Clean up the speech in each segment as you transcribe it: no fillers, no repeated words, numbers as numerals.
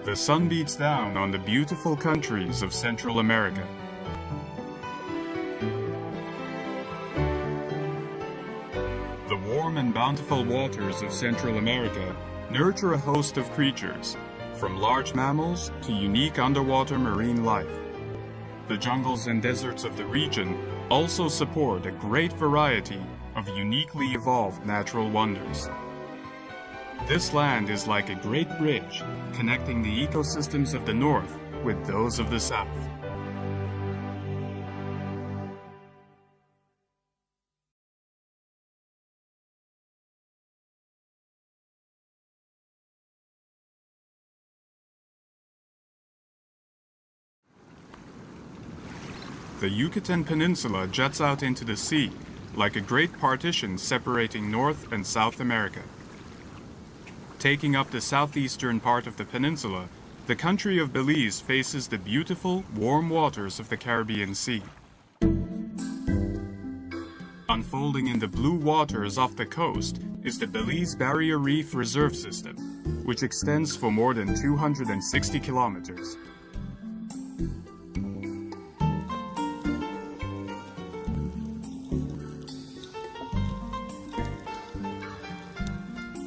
The sun beats down on the beautiful countries of Central America. The warm and bountiful waters of Central America nurture a host of creatures, from large mammals to unique underwater marine life. The jungles and deserts of the region also support a great variety of uniquely evolved natural wonders. This land is like a great bridge connecting the ecosystems of the north with those of the south. The Yucatan Peninsula juts out into the sea like a great partition separating North and South America. Taking up the southeastern part of the peninsula, the country of Belize faces the beautiful, warm waters of the Caribbean Sea. Unfolding in the blue waters off the coast is the Belize Barrier Reef Reserve System, which extends for more than 260 kilometers.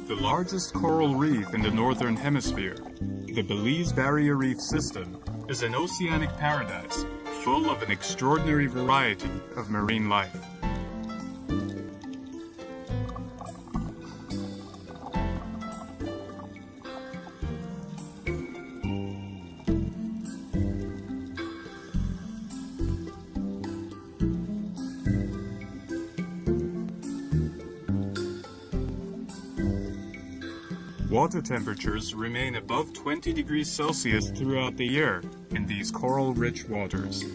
The largest coral reef in the Northern Hemisphere, the Belize Barrier Reef System is an oceanic paradise full of an extraordinary variety of marine life. Water temperatures remain above 20 degrees Celsius throughout the year in these coral-rich waters.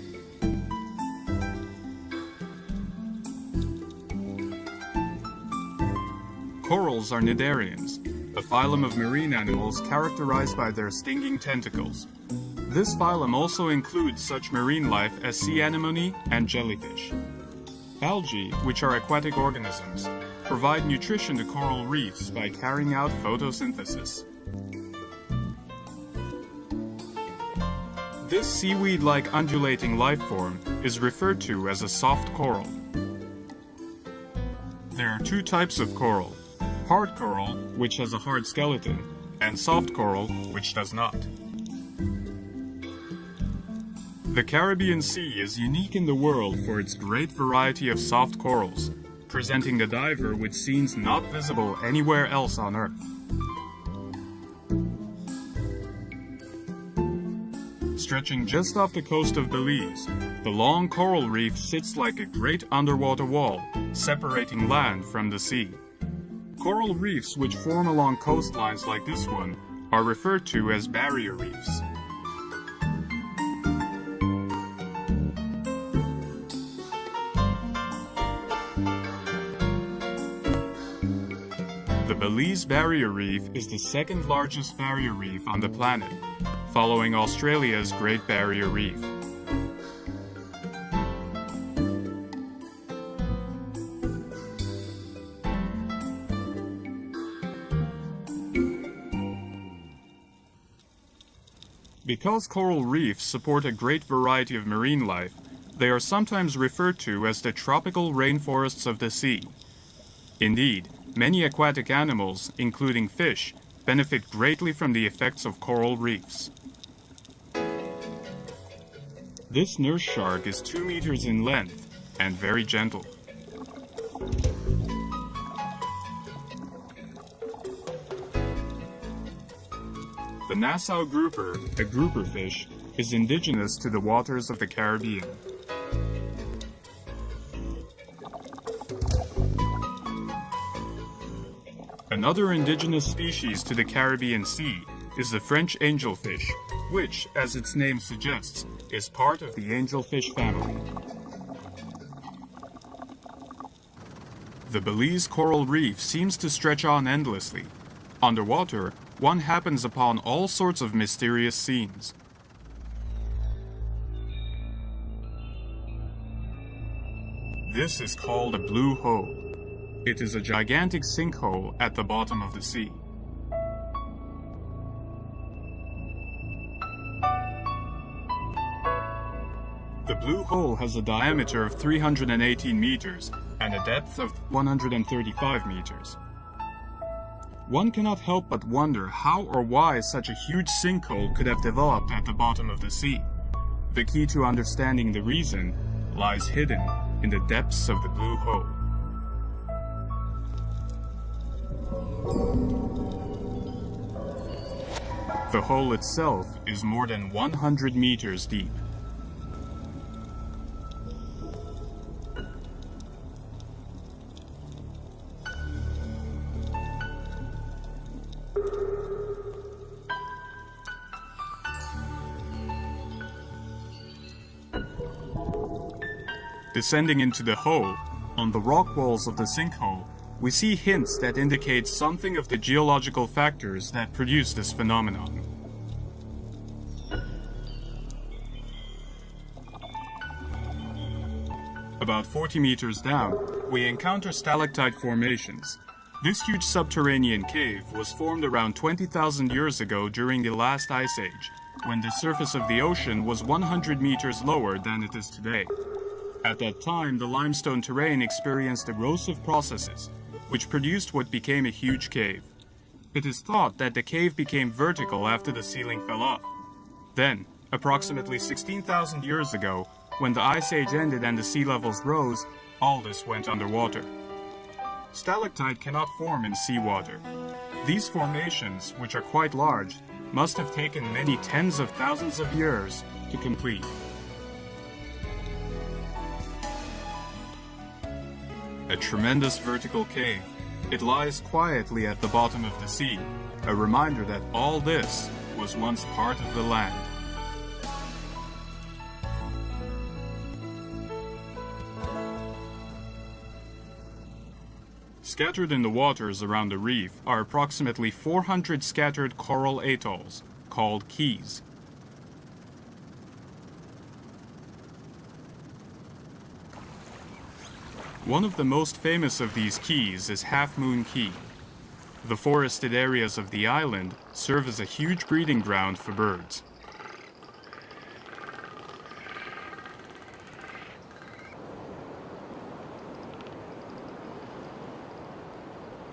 Corals are cnidarians, a phylum of marine animals characterized by their stinging tentacles. This phylum also includes such marine life as sea anemone and jellyfish. Algae, which are aquatic organisms, provide nutrition to coral reefs by carrying out photosynthesis. This seaweed-like undulating life form is referred to as a soft coral. There are two types of coral: hard coral, which has a hard skeleton, and soft coral, which does not. The Caribbean Sea is unique in the world for its great variety of soft corals, presenting the diver with scenes not visible anywhere else on Earth. Stretching just off the coast of Belize, the long coral reef sits like a great underwater wall, separating land from the sea. Coral reefs which form along coastlines like this one are referred to as barrier reefs. The Belize Barrier Reef is the second largest barrier reef on the planet, following Australia's Great Barrier Reef. Because coral reefs support a great variety of marine life, they are sometimes referred to as the tropical rainforests of the sea. Indeed, many aquatic animals, including fish, benefit greatly from the effects of coral reefs. This nurse shark is 2 meters in length and very gentle. The Nassau grouper, a grouper fish, is indigenous to the waters of the Caribbean. Another indigenous species to the Caribbean Sea is the French angelfish, which, as its name suggests, is part of the angelfish family. The Belize coral reef seems to stretch on endlessly. Underwater, one happens upon all sorts of mysterious scenes. This is called a blue hole. It is a gigantic sinkhole at the bottom of the sea. The blue hole has a diameter of 318 meters and a depth of 135 meters. One cannot help but wonder how or why such a huge sinkhole could have developed at the bottom of the sea. The key to understanding the reason lies hidden in the depths of the blue hole. The hole itself is more than 100 meters deep. Descending into the hole, on the rock walls of the sinkhole, we see hints that indicate something of the geological factors that produce this phenomenon. About 40 meters down, we encounter stalactite formations. This huge subterranean cave was formed around 20,000 years ago during the last ice age, when the surface of the ocean was 100 meters lower than it is today. At that time, the limestone terrain experienced erosive processes, which produced what became a huge cave. It is thought that the cave became vertical after the ceiling fell off. Then, approximately 16,000 years ago, when the ice age ended and the sea levels rose, all this went underwater. Stalactite cannot form in seawater. These formations, which are quite large, must have taken many tens of thousands of years to complete. A tremendous vertical cave. It lies quietly at the bottom of the sea, a reminder that all this was once part of the land. Scattered in the waters around the reef are approximately 400 scattered coral atolls, called keys. One of the most famous of these keys is Half Moon Key. The forested areas of the island serve as a huge breeding ground for birds.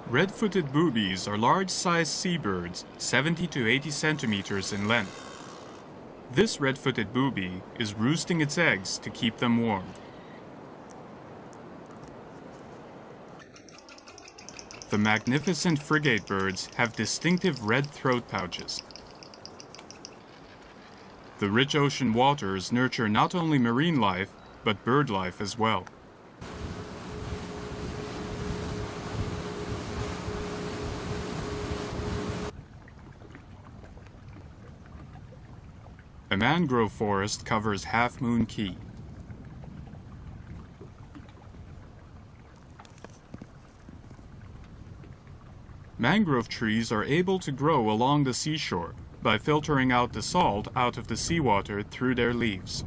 Red-footed boobies are large-sized seabirds, 70 to 80 centimeters in length. This red-footed booby is roosting its eggs to keep them warm. The magnificent frigate birds have distinctive red throat pouches. The rich ocean waters nurture not only marine life, but bird life as well. A mangrove forest covers Half Moon Key. Mangrove trees are able to grow along the seashore by filtering out the salt out of the seawater through their leaves.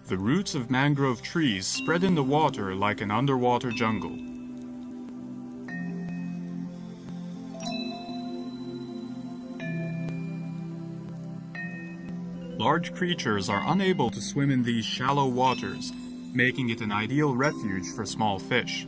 The roots of mangrove trees spread in the water like an underwater jungle. Large creatures are unable to swim in these shallow waters, making it an ideal refuge for small fish.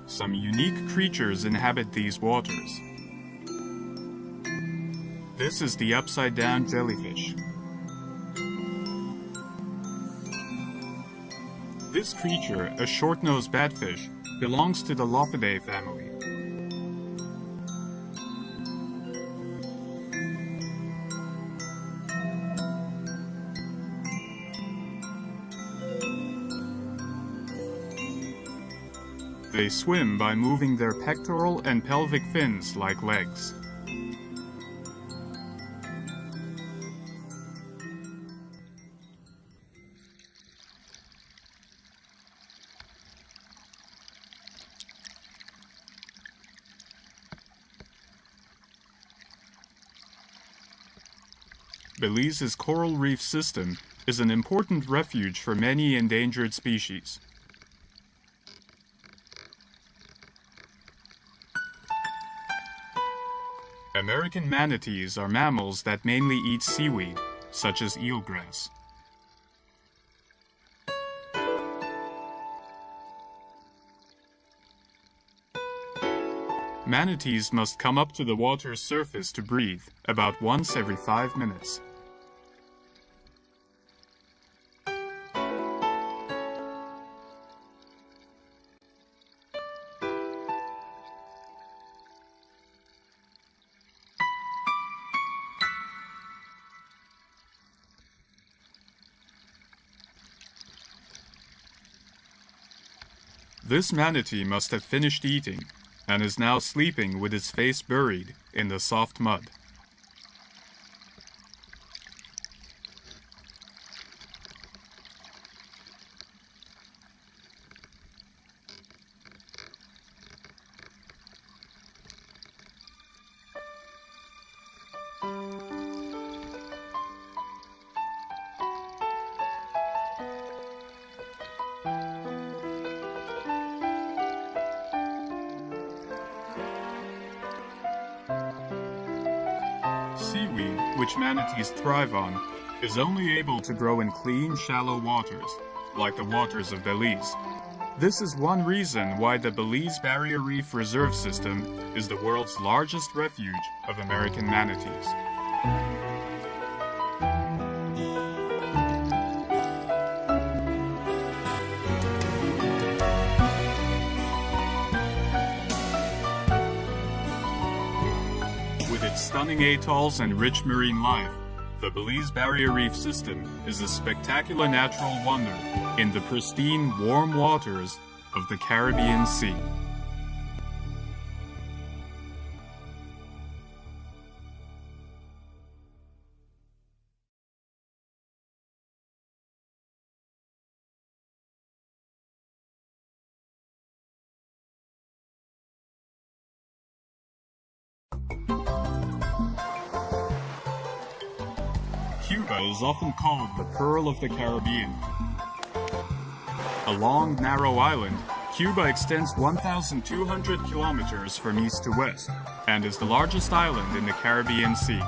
Some unique creatures inhabit these waters. This is the upside-down jellyfish. This creature, a short-nosed batfish, belongs to the Lopidae family. They swim by moving their pectoral and pelvic fins like legs. Belize's coral reef system is an important refuge for many endangered species. American manatees are mammals that mainly eat seaweed, such as eelgrass. Manatees must come up to the water's surface to breathe about once every 5 minutes. This manatee must have finished eating and is now sleeping with its face buried in the soft mud. Seaweed, which manatees thrive on, is only able to grow in clean, shallow waters, like the waters of Belize. This is one reason why the Belize Barrier Reef Reserve System is the world's largest refuge of American manatees. With its stunning atolls and rich marine life, the Belize Barrier Reef System is a spectacular natural wonder in the pristine, warm waters of the Caribbean Sea. Cuba is often called the Pearl of the Caribbean. A long, narrow island, Cuba extends 1,200 kilometers from east to west and is the largest island in the Caribbean Sea.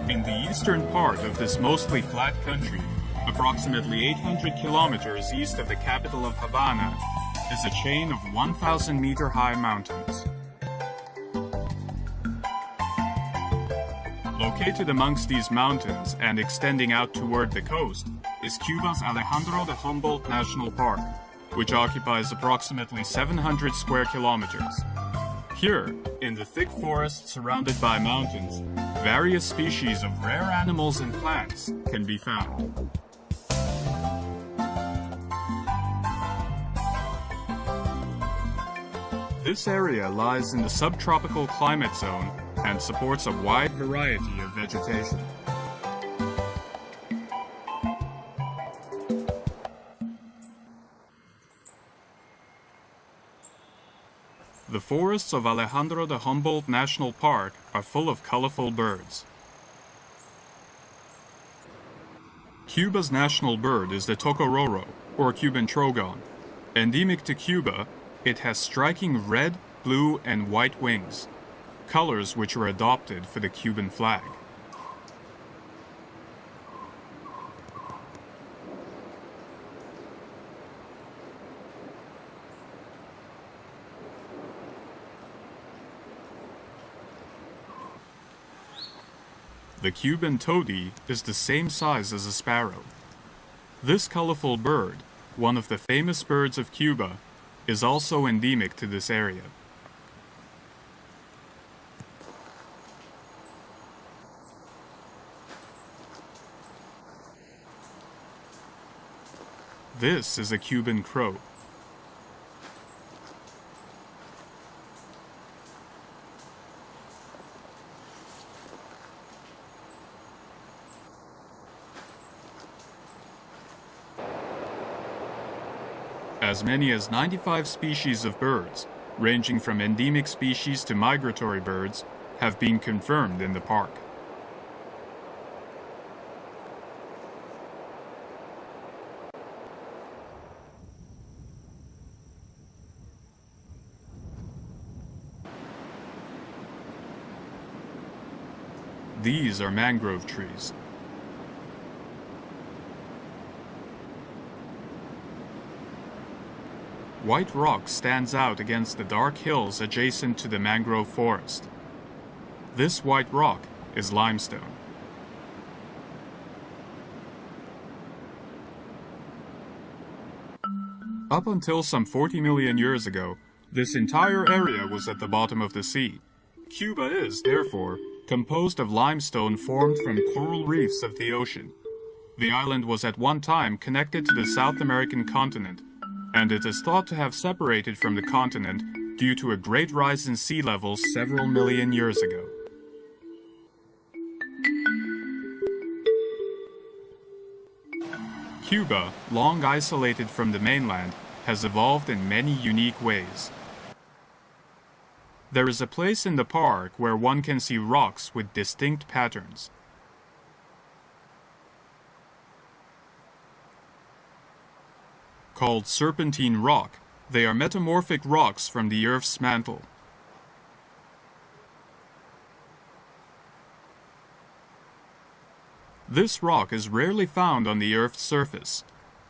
In the eastern part of this mostly flat country, approximately 800 kilometers east of the capital of Havana, is a chain of 1,000-meter-high mountains. Located amongst these mountains and extending out toward the coast is Cuba's Alejandro de Humboldt National Park, which occupies approximately 700 square kilometers. Here, in the thick forest surrounded by mountains, various species of rare animals and plants can be found. This area lies in the subtropical climate zone and supports a wide variety of vegetation. The forests of Alejandro de Humboldt National Park are full of colorful birds. Cuba's national bird is the tocororo, or Cuban trogon. Endemic to Cuba, it has striking red, blue, and white wings, colors which were adopted for the Cuban flag. The Cuban tody is the same size as a sparrow. This colorful bird, one of the famous birds of Cuba, is also endemic to this area. This is a Cuban crow. As many as 95 species of birds, ranging from endemic species to migratory birds, have been confirmed in the park. These are mangrove trees. White rock stands out against the dark hills adjacent to the mangrove forest. This white rock is limestone. Up until some 40 million years ago, this entire area was at the bottom of the sea. Cuba is, therefore, composed of limestone formed from coral reefs of the ocean. The island was at one time connected to the South American continent, and it is thought to have separated from the continent due to a great rise in sea levels several million years ago. Cuba, long isolated from the mainland, has evolved in many unique ways. There is a place in the park where one can see rocks with distinct patterns. Called serpentine rock, they are metamorphic rocks from the Earth's mantle. This rock is rarely found on the Earth's surface,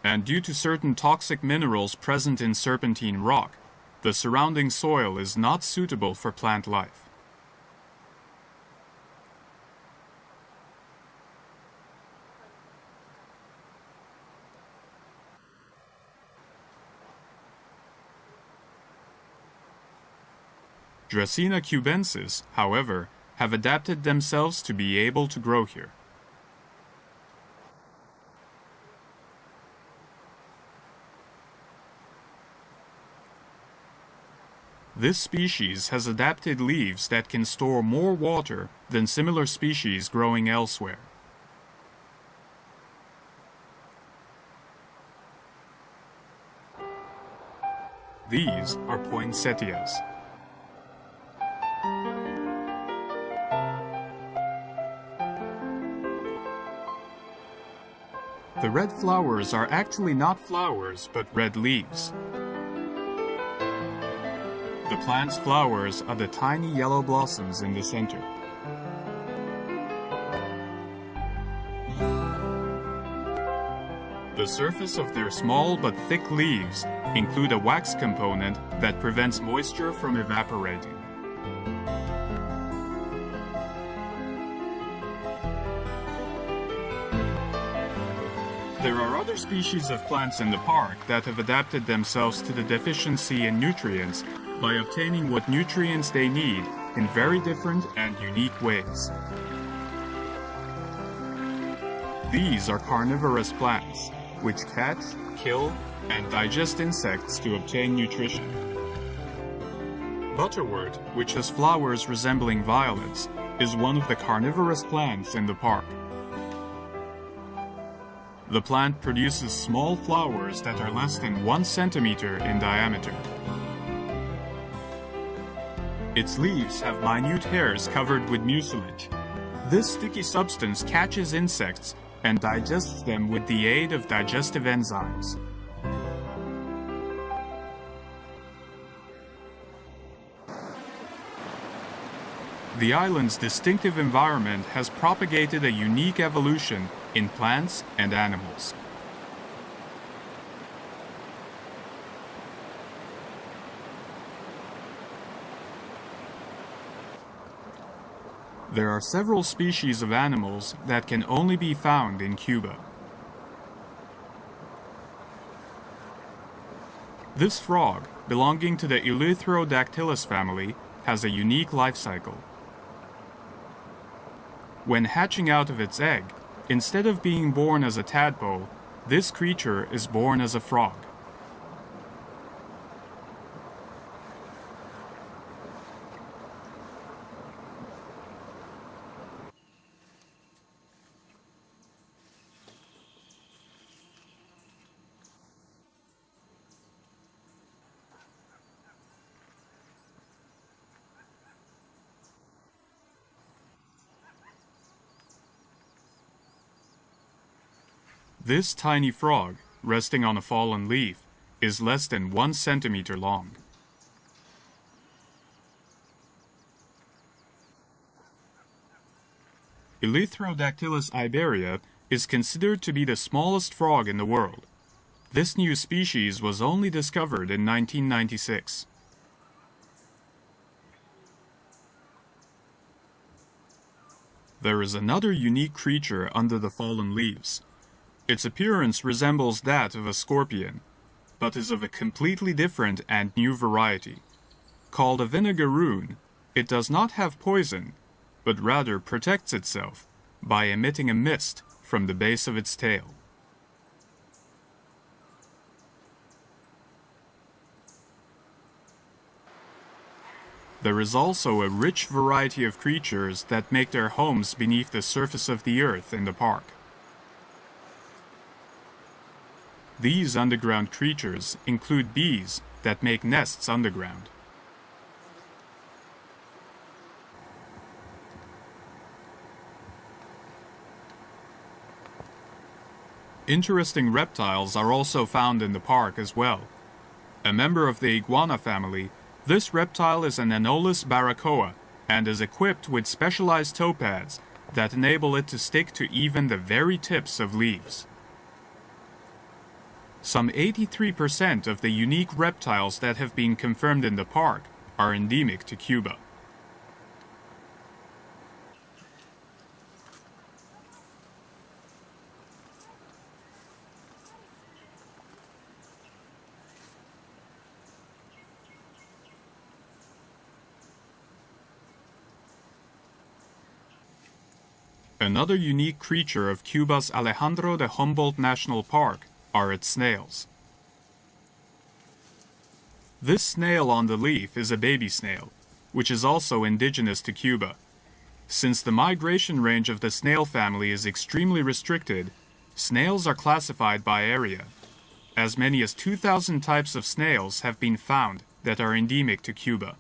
and due to certain toxic minerals present in serpentine rock, the surrounding soil is not suitable for plant life. Dracaena cubensis, however, have adapted themselves to be able to grow here. This species has adapted leaves that can store more water than similar species growing elsewhere. These are poinsettias. The red flowers are actually not flowers, but red leaves. The plant's flowers are the tiny yellow blossoms in the center. The surface of their small but thick leaves include a wax component that prevents moisture from evaporating. There are other species of plants in the park that have adapted themselves to the deficiency in nutrients by obtaining what nutrients they need in very different and unique ways. These are carnivorous plants, which catch, kill, and digest insects to obtain nutrition. Butterwort, which has flowers resembling violets, is one of the carnivorous plants in the park. The plant produces small flowers that are less than 1 centimeter in diameter. Its leaves have minute hairs covered with mucilage. This sticky substance catches insects and digests them with the aid of digestive enzymes. The island's distinctive environment has propagated a unique evolution in plants and animals. There are several species of animals that can only be found in Cuba. This frog, belonging to the Eleutherodactylus family, has a unique life cycle. When hatching out of its egg, instead of being born as a tadpole, this creature is born as a frog. This tiny frog, resting on a fallen leaf, is less than 1 centimeter long. Eleutherodactylus iberia is considered to be the smallest frog in the world. This new species was only discovered in 1996. There is another unique creature under the fallen leaves. Its appearance resembles that of a scorpion, but is of a completely different and new variety. Called a vinegaroon, it does not have poison, but rather protects itself by emitting a mist from the base of its tail. There is also a rich variety of creatures that make their homes beneath the surface of the earth in the park. These underground creatures include bees that make nests underground. Interesting reptiles are also found in the park as well. A member of the iguana family, this reptile is an Anolis barracoa and is equipped with specialized toe pads that enable it to stick to even the very tips of leaves. Some 83% of the unique reptiles that have been confirmed in the park are endemic to Cuba. Another unique creature of Cuba's Alejandro de Humboldt National Park are its snails. This snail on the leaf is a baby snail, which is also indigenous to Cuba. Since the migration range of the snail family is extremely restricted, snails are classified by area. As many as 2,000 types of snails have been found that are endemic to Cuba.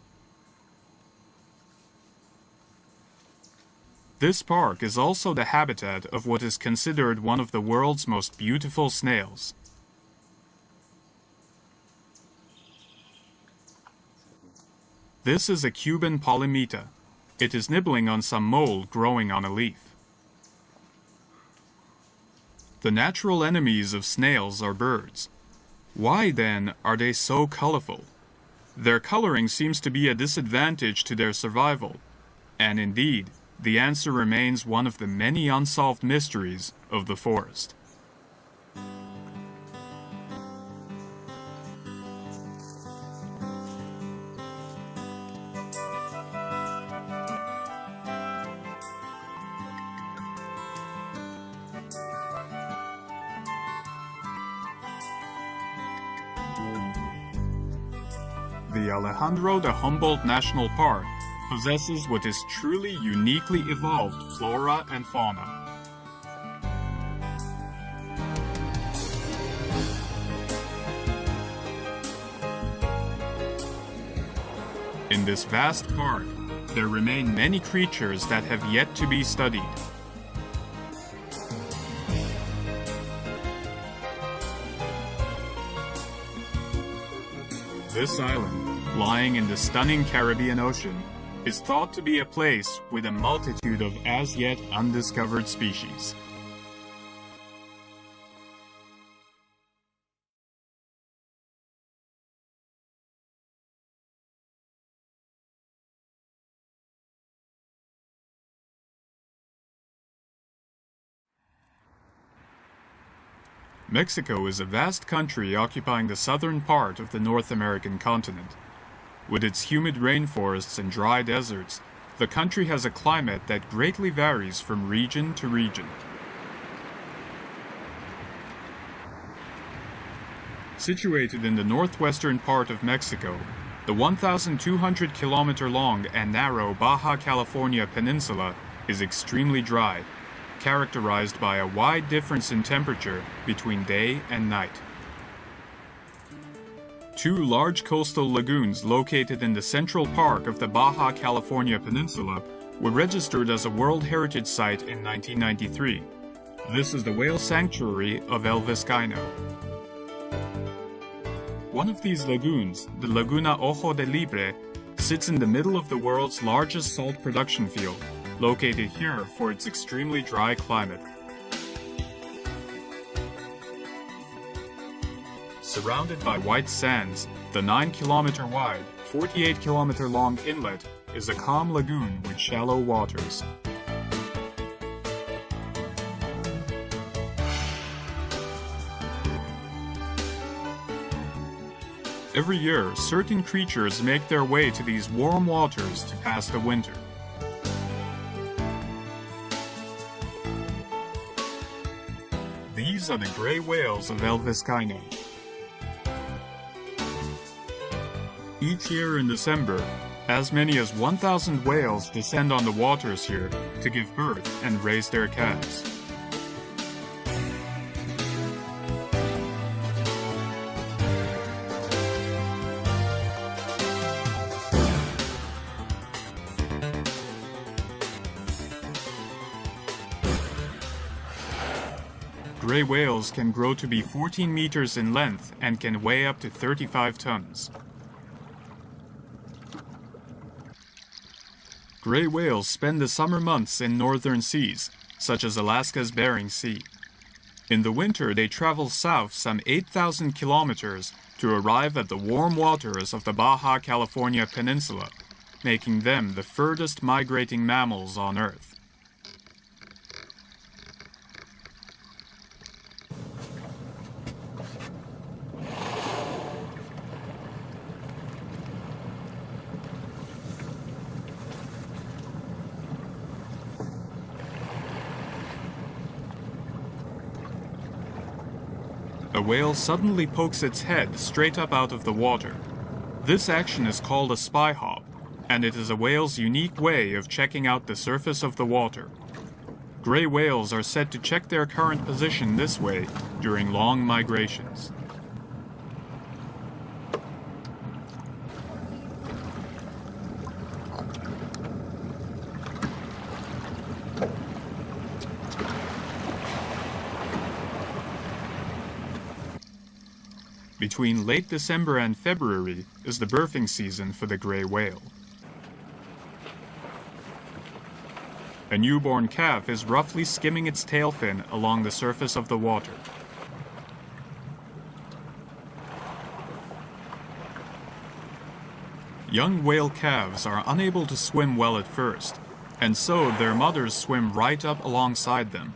This park is also the habitat of what is considered one of the world's most beautiful snails. This is a Cuban polymeta. It is nibbling on some mold growing on a leaf. The natural enemies of snails are birds. Why, then, are they so colorful? Their coloring seems to be a disadvantage to their survival, and indeed, the answer remains one of the many unsolved mysteries of the forest. The Alejandro de Humboldt National Park possesses what is truly uniquely evolved flora and fauna. In this vast park, there remain many creatures that have yet to be studied. This island, lying in the stunning Caribbean Ocean, is thought to be a place with a multitude of as yet undiscovered species. Mexico is a vast country occupying the southern part of the North American continent. With its humid rainforests and dry deserts, the country has a climate that greatly varies from region to region. Situated in the northwestern part of Mexico, the 1,200-kilometer-long and narrow Baja California Peninsula is extremely dry, characterized by a wide difference in temperature between day and night. Two large coastal lagoons located in the central park of the Baja California Peninsula were registered as a World Heritage Site in 1993. This is the whale sanctuary of El Vizcaino. One of these lagoons, the Laguna Ojo de Libre, sits in the middle of the world's largest salt production field, located here for its extremely dry climate. Surrounded by white sands, the 9-kilometer wide, 48-kilometer long inlet is a calm lagoon with shallow waters. Every year, certain creatures make their way to these warm waters to pass the winter. These are the gray whales of El Vizcaino. Each year in December, as many as 1,000 whales descend on the waters here to give birth and raise their calves. Gray whales can grow to be 14 meters in length and can weigh up to 35 tons. Gray whales spend the summer months in northern seas, such as Alaska's Bering Sea. In the winter, they travel south some 8,000 kilometers to arrive at the warm waters of the Baja California Peninsula, making them the furthest migrating mammals on Earth. A whale suddenly pokes its head straight up out of the water. This action is called a spy hop, and it is a whale's unique way of checking out the surface of the water. Gray whales are said to check their current position this way during long migrations. Between late December and February is the birthing season for the gray whale. A newborn calf is roughly skimming its tail fin along the surface of the water. Young whale calves are unable to swim well at first, and so their mothers swim right up alongside them.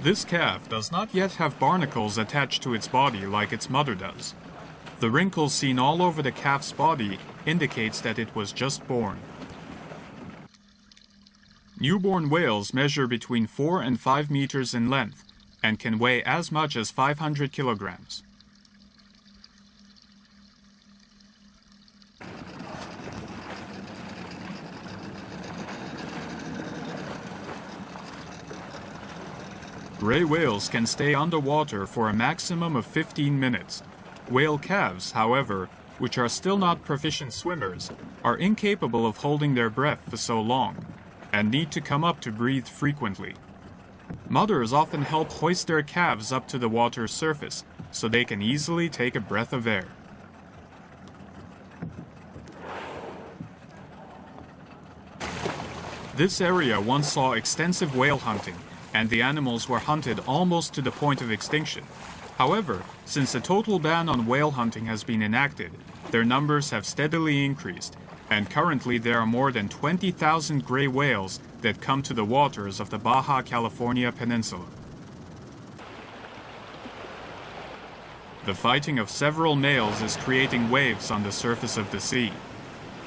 This calf does not yet have barnacles attached to its body like its mother does. The wrinkles seen all over the calf's body indicates that it was just born. Newborn whales measure between 4 and 5 meters in length and can weigh as much as 500 kilograms. Gray whales can stay underwater for a maximum of 15 minutes. Whale calves, however, which are still not proficient swimmers, are incapable of holding their breath for so long, and need to come up to breathe frequently. Mothers often help hoist their calves up to the water's surface, so they can easily take a breath of air. This area once saw extensive whale hunting, and the animals were hunted almost to the point of extinction. However, since a total ban on whale hunting has been enacted, their numbers have steadily increased, and currently there are more than 20,000 gray whales that come to the waters of the Baja California Peninsula. The fighting of several males is creating waves on the surface of the sea.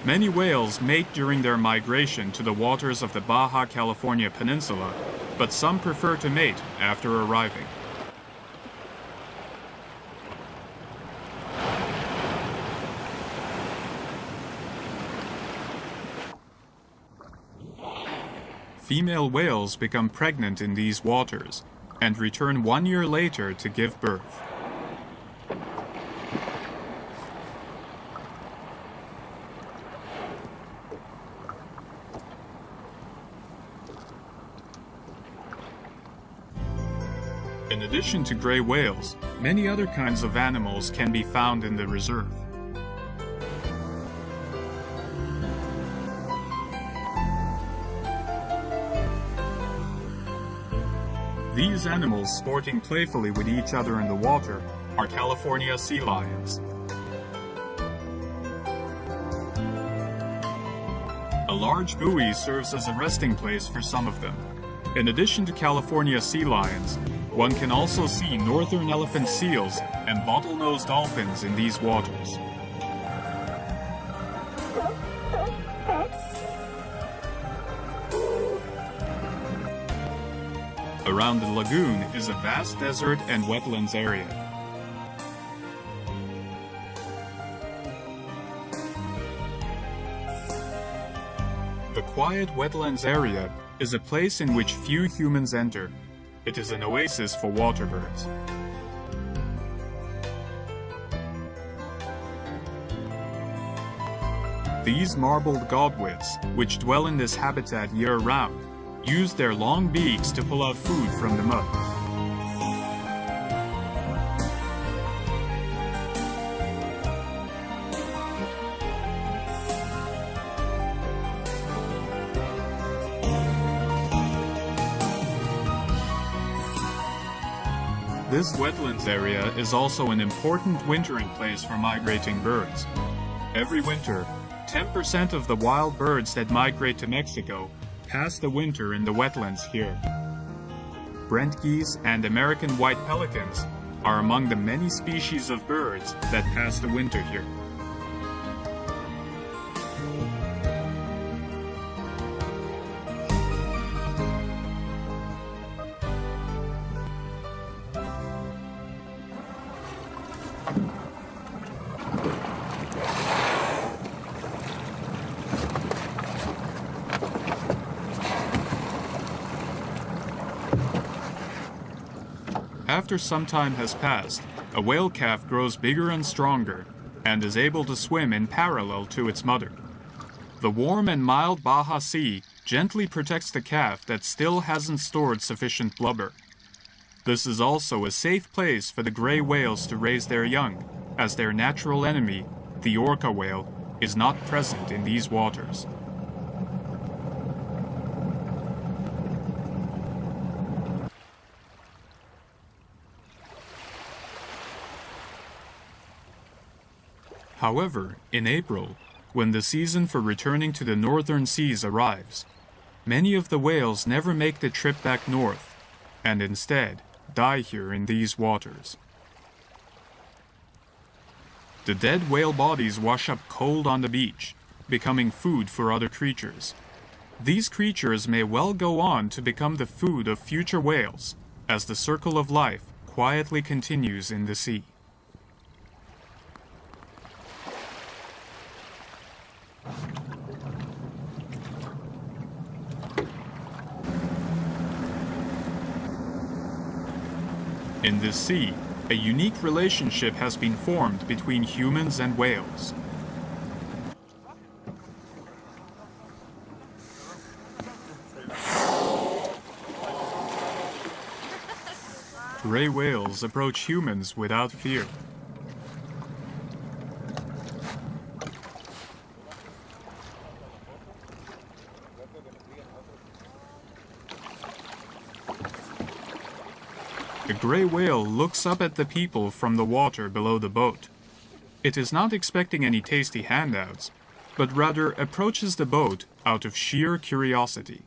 Many whales mate during their migration to the waters of the Baja California Peninsula, but some prefer to mate after arriving. Female whales become pregnant in these waters and return 1 year later to give birth. In addition to gray whales, many other kinds of animals can be found in the reserve. These animals sporting playfully with each other in the water are California sea lions. A large buoy serves as a resting place for some of them. In addition to California sea lions, one can also see northern elephant seals and bottlenose dolphins in these waters. Around the lagoon is a vast desert and wetlands area. The quiet wetlands area is a place in which few humans enter. It is an oasis for waterbirds. These marbled godwits, which dwell in this habitat year-round, use their long beaks to pull out food from the mud. This wetlands area is also an important wintering place for migrating birds. Every winter, 10% of the wild birds that migrate to Mexico pass the winter in the wetlands here. Brent geese and American white pelicans are among the many species of birds that pass the winter here. After some time has passed, a whale calf grows bigger and stronger and is able to swim in parallel to its mother. The warm and mild Baja Sea gently protects the calf that still hasn't stored sufficient blubber. This is also a safe place for the gray whales to raise their young, as their natural enemy, the orca whale, is not present in these waters. However, in April, when the season for returning to the northern seas arrives, many of the whales never make the trip back north, and instead die here in these waters. The dead whale bodies wash up cold on the beach, becoming food for other creatures. These creatures may well go on to become the food of future whales, as the circle of life quietly continues in the sea. In this sea, a unique relationship has been formed between humans and whales. Gray whales approach humans without fear. The gray whale looks up at the people from the water below the boat. It is not expecting any tasty handouts, but rather approaches the boat out of sheer curiosity.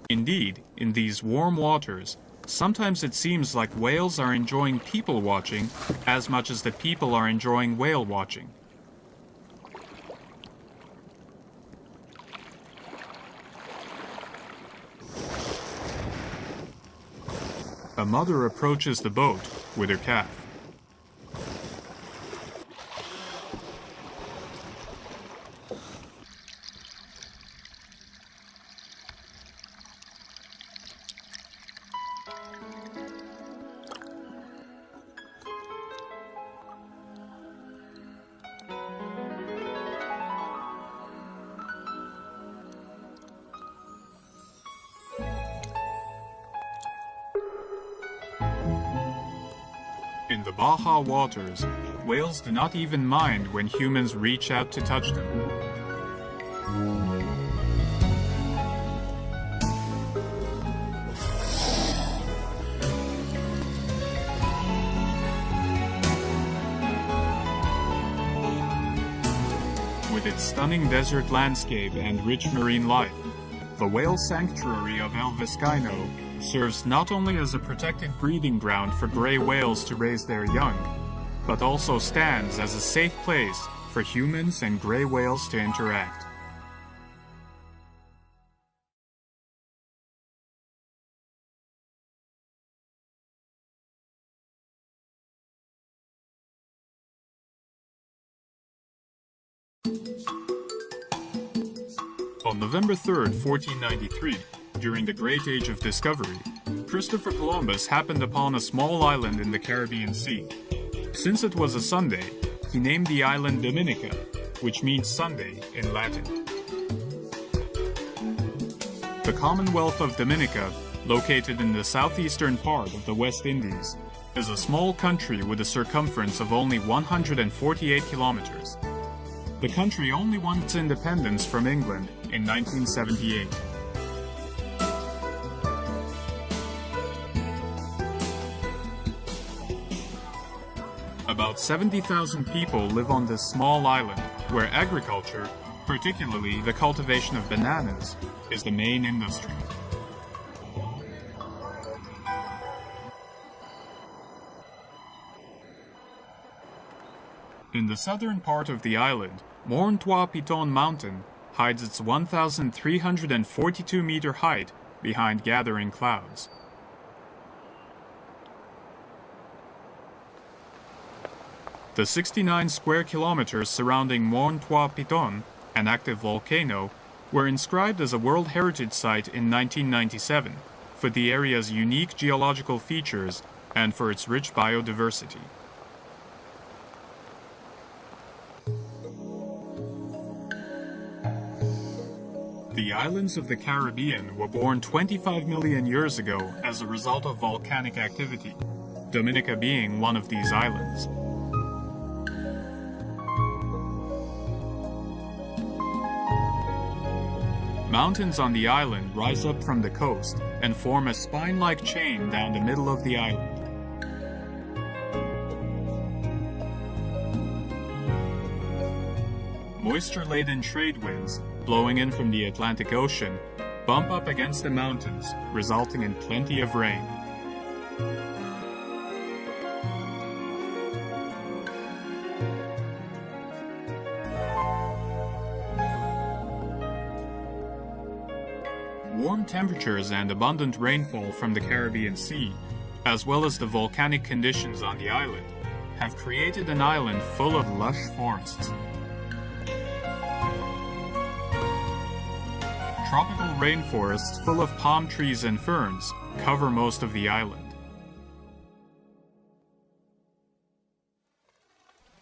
Indeed, in these warm waters, sometimes it seems like whales are enjoying people watching as much as the people are enjoying whale watching. A mother approaches the boat with her calf. the Baja waters, whales do not even mind when humans reach out to touch them. With its stunning desert landscape and rich marine life, the whale sanctuary of El Vizcaino serves not only as a protected breeding ground for gray whales to raise their young, but also stands as a safe place for humans and gray whales to interact. On November 3, 1493, during the Great Age of Discovery, Christopher Columbus happened upon a small island in the Caribbean Sea. Since it was a Sunday, he named the island Dominica, which means Sunday in Latin. The Commonwealth of Dominica, located in the southeastern part of the West Indies, is a small country with a circumference of only 148 kilometers. The country only won its independence from England in 1978. About 70,000 people live on this small island, where agriculture, particularly the cultivation of bananas, is the main industry. In the southern part of the island, Morne Trois Pitons Mountain hides its 1,342-meter height behind gathering clouds. The 69 square kilometers surrounding Morne Trois Pitons, an active volcano, were inscribed as a World Heritage Site in 1997 for the area's unique geological features and for its rich biodiversity. The islands of the Caribbean were born 25 million years ago as a result of volcanic activity, Dominica being one of these islands. Mountains on the island rise up from the coast and form a spine-like chain down the middle of the island. Moisture-laden trade winds, blowing in from the Atlantic Ocean, bump up against the mountains, resulting in plenty of rain. Warm temperatures and abundant rainfall from the Caribbean Sea, as well as the volcanic conditions on the island, have created an island full of lush forests. Tropical rainforests full of palm trees and ferns cover most of the island.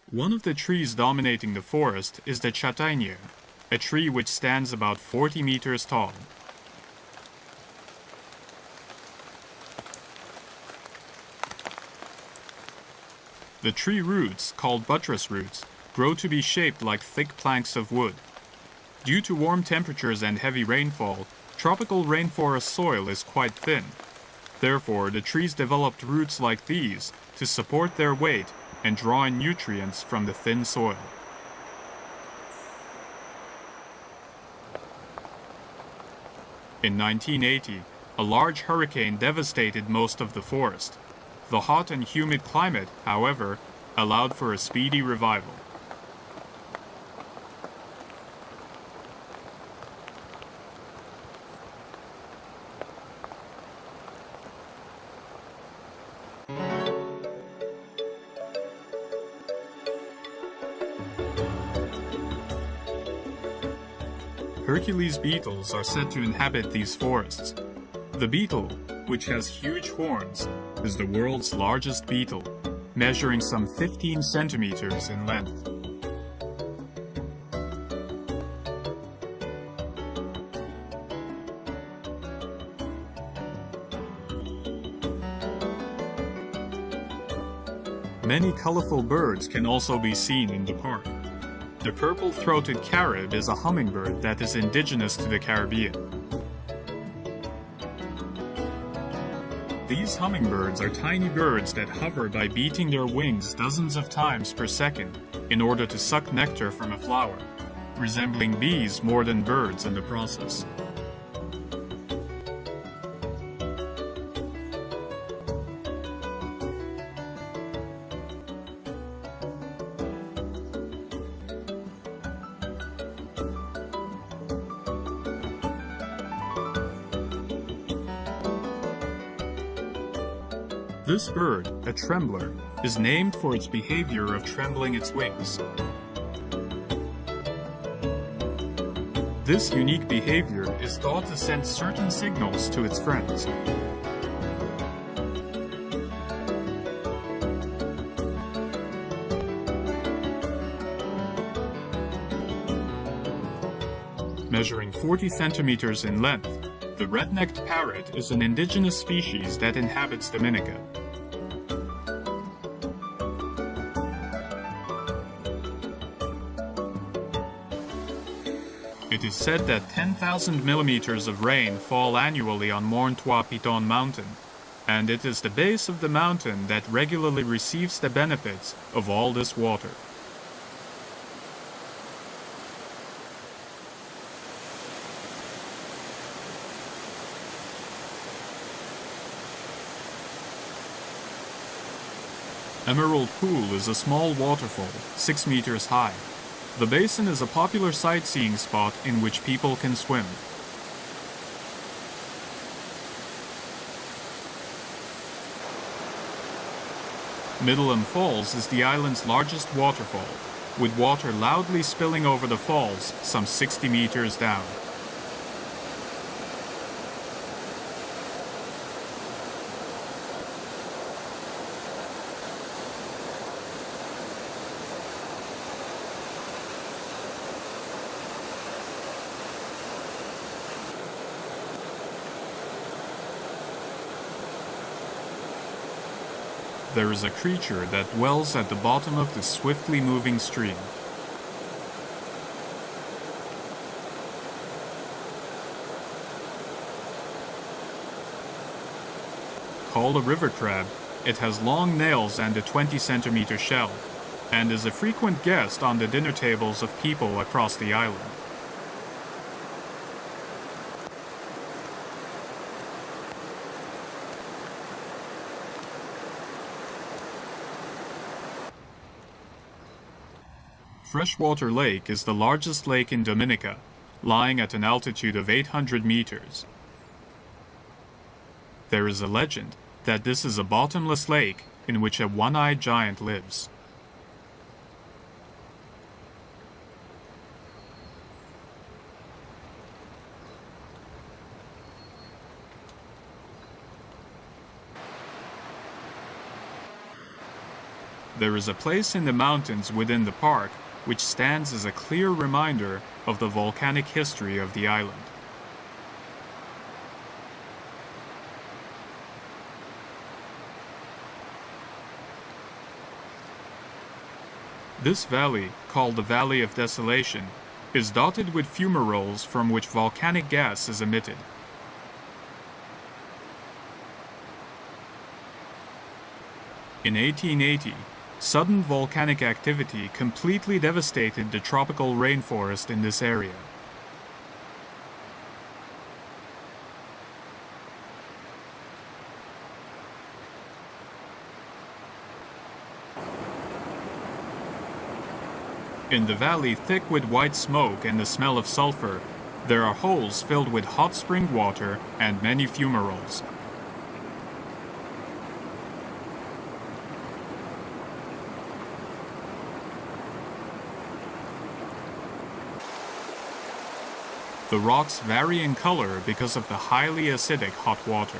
One of the trees dominating the forest is the châtaignier, a tree which stands about 40 meters tall. The tree roots, called buttress roots, grow to be shaped like thick planks of wood. Due to warm temperatures and heavy rainfall, tropical rainforest soil is quite thin. Therefore, the trees developed roots like these to support their weight and draw in nutrients from the thin soil. In 1980, a large hurricane devastated most of the forest. The hot and humid climate, however, allowed for a speedy revival. Hercules beetles are said to inhabit these forests. The beetle, which has huge horns, is the world's largest beetle, measuring some 15 centimeters in length. Many colorful birds can also be seen in the park. The purple-throated carib is a hummingbird that is indigenous to the Caribbean. These hummingbirds are tiny birds that hover by beating their wings dozens of times per second in order to suck nectar from a flower, resembling bees more than birds in the process. This bird, a trembler, is named for its behavior of trembling its wings. This unique behavior is thought to send certain signals to its friends. Measuring 40 centimeters in length, the red-necked parrot is an indigenous species that inhabits Dominica. It is said that 10,000 millimeters of rain fall annually on Morne Trois Pitons Mountain, and it is the base of the mountain that regularly receives the benefits of all this water. Emerald Pool is a small waterfall, 6 meters high. The basin is a popular sightseeing spot in which people can swim. Middleham Falls is the island's largest waterfall, with water loudly spilling over the falls some 60 meters down. There is a creature that dwells at the bottom of the swiftly moving stream. Called a river crab, it has long nails and a 20-centimeter shell, and is a frequent guest on the dinner tables of people across the island. Freshwater Lake is the largest lake in Dominica, lying at an altitude of 800 meters. There is a legend that this is a bottomless lake in which a one-eyed giant lives. There is a place in the mountains within the park which stands as a clear reminder of the volcanic history of the island. This valley, called the Valley of Desolation, is dotted with fumaroles from which volcanic gas is emitted. In 1880, sudden volcanic activity completely devastated the tropical rainforest in this area. In the valley thick with white smoke and the smell of sulfur, there are holes filled with hot spring water and many fumaroles. The rocks vary in color because of the highly acidic hot water.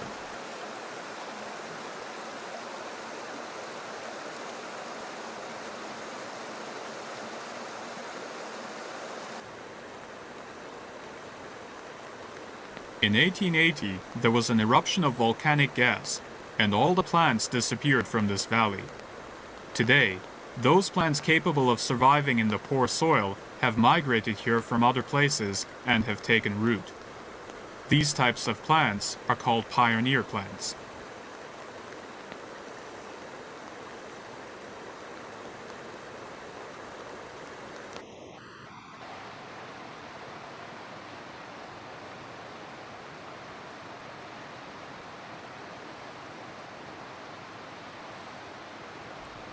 In 1880, there was an eruption of volcanic gas, and all the plants disappeared from this valley. Today, those plants capable of surviving in the poor soil have migrated here from other places and have taken root. These types of plants are called pioneer plants.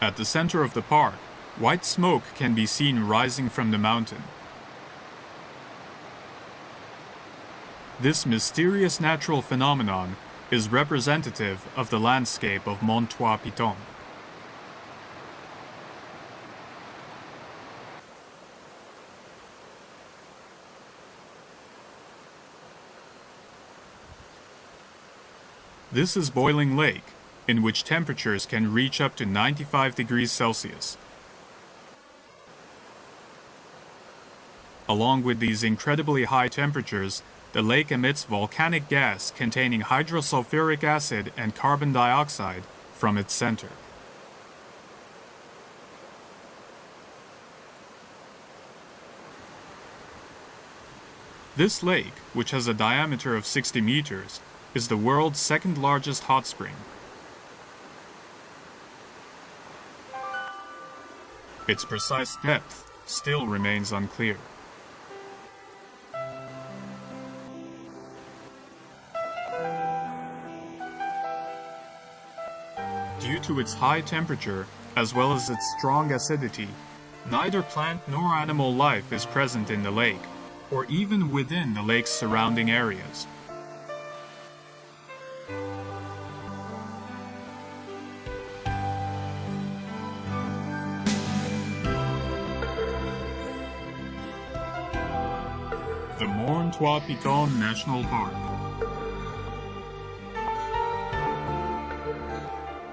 At the center of the park, white smoke can be seen rising from the mountain. This mysterious natural phenomenon is representative of the landscape of Mont Trois Pitons. This is Boiling Lake, in which temperatures can reach up to 95 degrees Celsius. Along with these incredibly high temperatures, the lake emits volcanic gas containing hydrosulfuric acid and carbon dioxide from its center. This lake, which has a diameter of 60 meters, is the world's second largest hot spring. Its precise depth still remains unclear. Due to its high temperature, as well as its strong acidity, neither plant nor animal life is present in the lake, or even within the lake's surrounding areas. The Mont Trois Pitons National Park.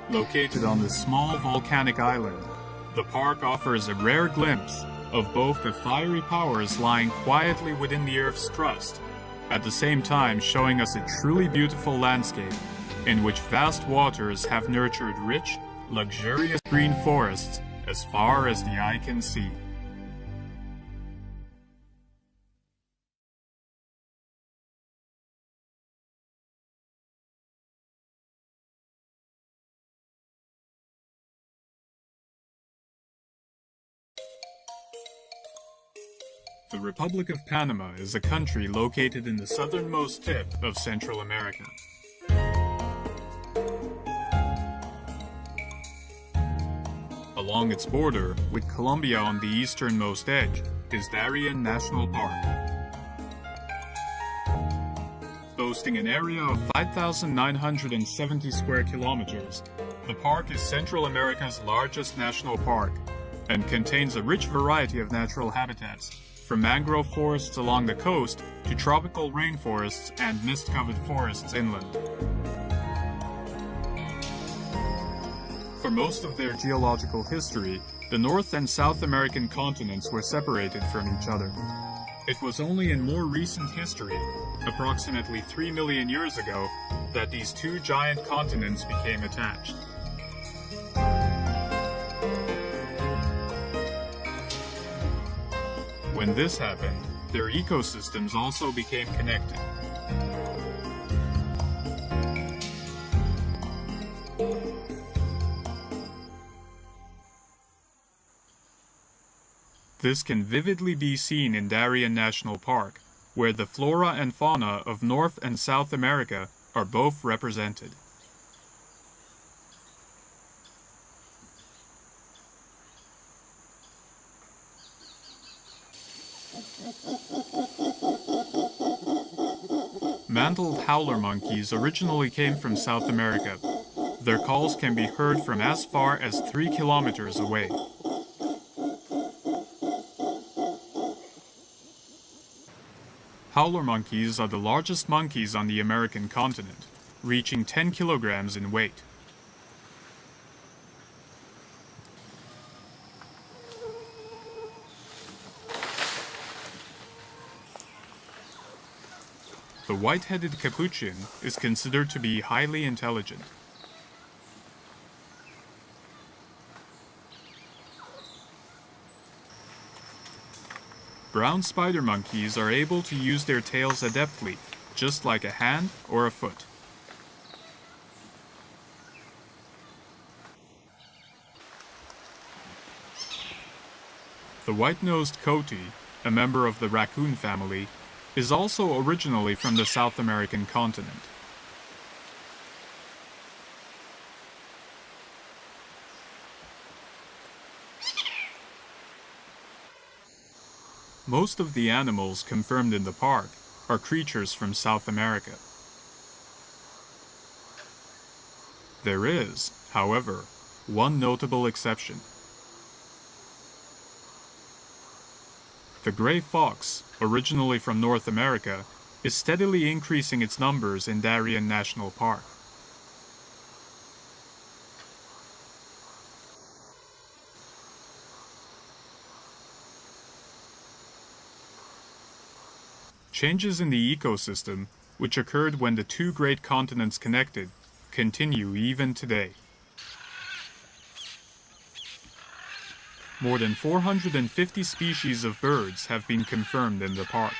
Located on this small volcanic island, the park offers a rare glimpse of both the fiery powers lying quietly within the Earth's crust, at the same time showing us a truly beautiful landscape in which vast waters have nurtured rich, luxurious green forests as far as the eye can see. The Republic of Panama is a country located in the southernmost tip of Central America. Along its border, with Colombia on the easternmost edge, is Darien National Park. Boasting an area of 5,970 square kilometers, the park is Central America's largest national park and contains a rich variety of natural habitats, from mangrove forests along the coast to tropical rainforests and mist-covered forests inland. For most of their geological history, the North and South American continents were separated from each other. It was only in more recent history, approximately 3 million years ago, that these two giant continents became attached. When this happened, their ecosystems also became connected. This can vividly be seen in Darien National Park, where the flora and fauna of North and South America are both represented. Mantled howler monkeys originally came from South America. Their calls can be heard from as far as 3 kilometers away. Howler monkeys are the largest monkeys on the American continent, reaching 10 kilograms in weight. The white-headed capuchin is considered to be highly intelligent. Brown spider monkeys are able to use their tails adeptly, just like a hand or a foot. The white-nosed coati, a member of the raccoon family, is also originally from the South American continent. Most of the animals confirmed in the park are creatures from South America. There is, however, one notable exception. The gray fox, originally from North America, is steadily increasing its numbers in Darien National Park. Changes in the ecosystem, which occurred when the two great continents connected, continue even today. More than 450 species of birds have been confirmed in the park.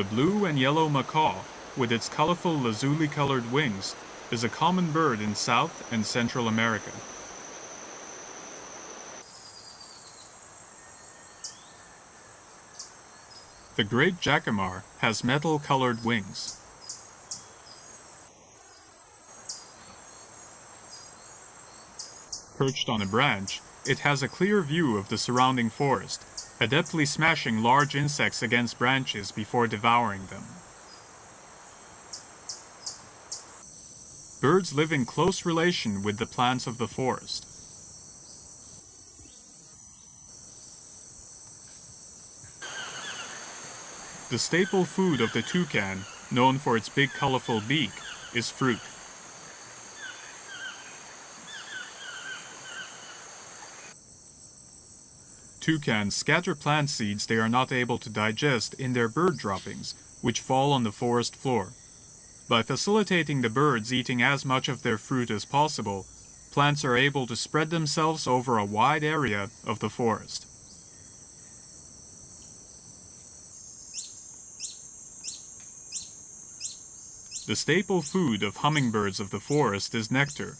The blue and yellow macaw, with its colorful lazuli-colored wings, is a common bird in South and Central America. The great jacamar has metal-colored wings. Perched on a branch, it has a clear view of the surrounding forest, adeptly smashing large insects against branches before devouring them. Birds live in close relation with the plants of the forest. The staple food of the toucan, known for its big colorful beak, is fruit. Toucans scatter plant seeds they are not able to digest in their bird droppings, which fall on the forest floor. By facilitating the birds eating as much of their fruit as possible, plants are able to spread themselves over a wide area of the forest. The staple food of hummingbirds of the forest is nectar,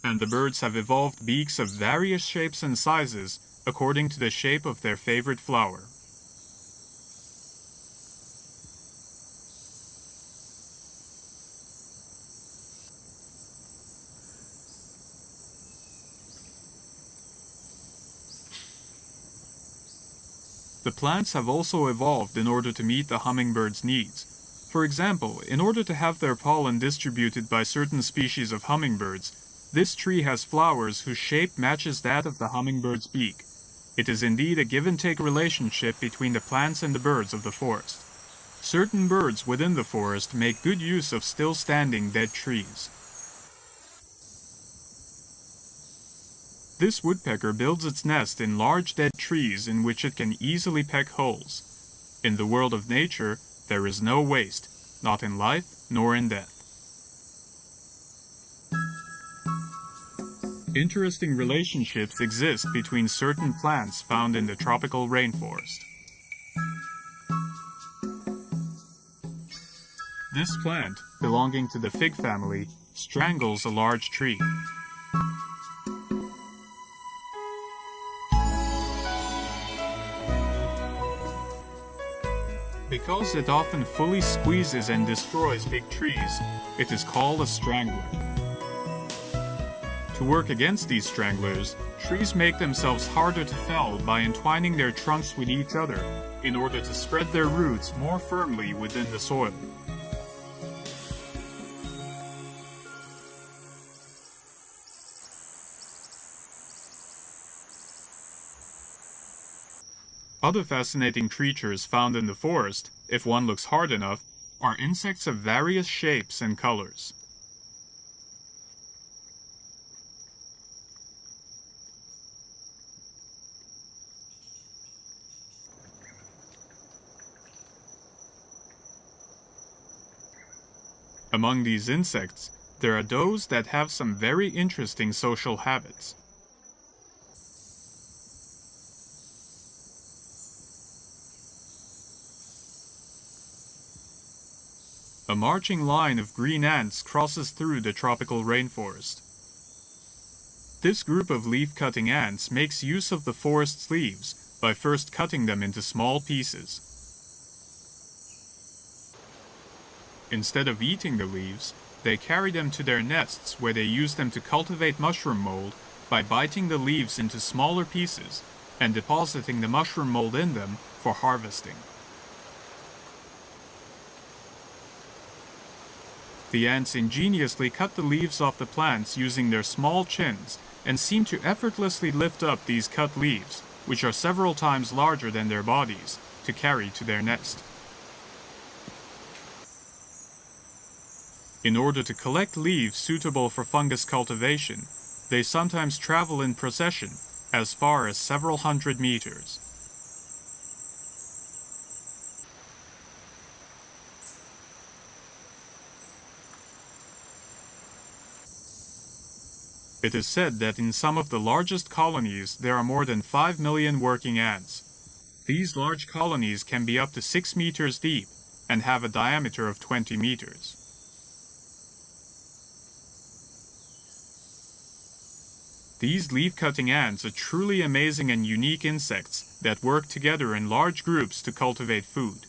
and the birds have evolved beaks of various shapes and sizes according to the shape of their favorite flower. The plants have also evolved in order to meet the hummingbird's needs. For example, in order to have their pollen distributed by certain species of hummingbirds, this tree has flowers whose shape matches that of the hummingbird's beak. It is indeed a give-and-take relationship between the plants and the birds of the forest. Certain birds within the forest make good use of still-standing dead trees. This woodpecker builds its nest in large dead trees in which it can easily peck holes. In the world of nature, there is no waste, not in life nor in death. Interesting relationships exist between certain plants found in the tropical rainforest. This plant, belonging to the fig family, strangles a large tree. Because it often fully squeezes and destroys big trees, it is called a strangler. To work against these stranglers, trees make themselves harder to fell by entwining their trunks with each other in order to spread their roots more firmly within the soil. Other fascinating creatures found in the forest, if one looks hard enough, are insects of various shapes and colors. Among these insects, there are those that have some very interesting social habits. A marching line of green ants crosses through the tropical rainforest. This group of leaf-cutting ants makes use of the forest's leaves by first cutting them into small pieces. Instead of eating the leaves, they carry them to their nests where they use them to cultivate mushroom mold by biting the leaves into smaller pieces and depositing the mushroom mold in them for harvesting. The ants ingeniously cut the leaves off the plants using their small chins and seem to effortlessly lift up these cut leaves, which are several times larger than their bodies, to carry to their nest. In order to collect leaves suitable for fungus cultivation, they sometimes travel in procession as far as several hundred meters. It is said that in some of the largest colonies there are more than 5 million working ants. These large colonies can be up to 6 meters deep and have a diameter of 20 meters. These leaf-cutting ants are truly amazing and unique insects that work together in large groups to cultivate food.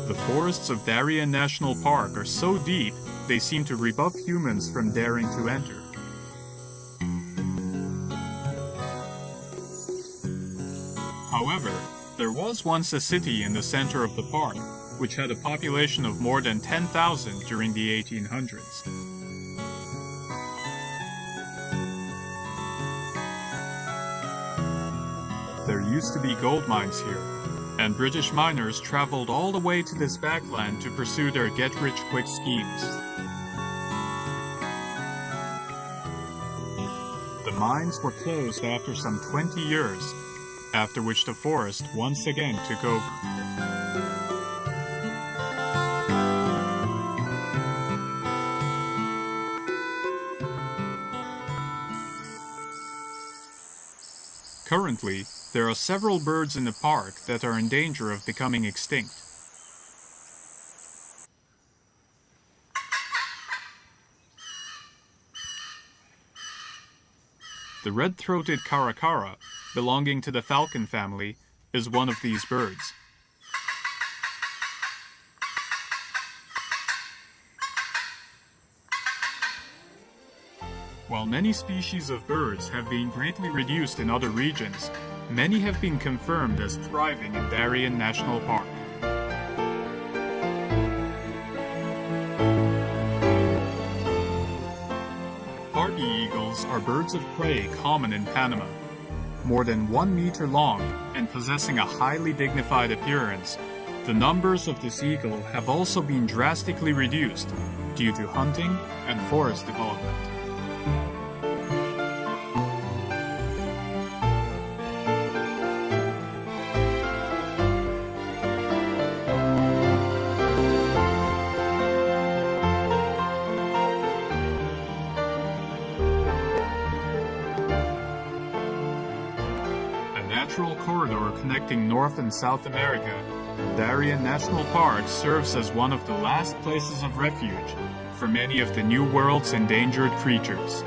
The forests of Darien National Park are so deep, they seem to rebuff humans from daring to enter. However, there was once a city in the center of the park, which had a population of more than 10,000 during the 1800s. There used to be gold mines here, and British miners traveled all the way to this backland to pursue their get-rich-quick schemes. The mines were closed after some 20 years, after which the forest once again took over. Currently, there are several birds in the park that are in danger of becoming extinct. The red-throated caracara, belonging to the falcon family, is one of these birds. While many species of birds have been greatly reduced in other regions, many have been confirmed as thriving in Darien National Park. Harpy eagles are birds of prey common in Panama. More than 1 meter long and possessing a highly dignified appearance, the numbers of this eagle have also been drastically reduced due to hunting and forest development. Natural corridor connecting North and South America, Darien National Park serves as one of the last places of refuge for many of the New World's endangered creatures.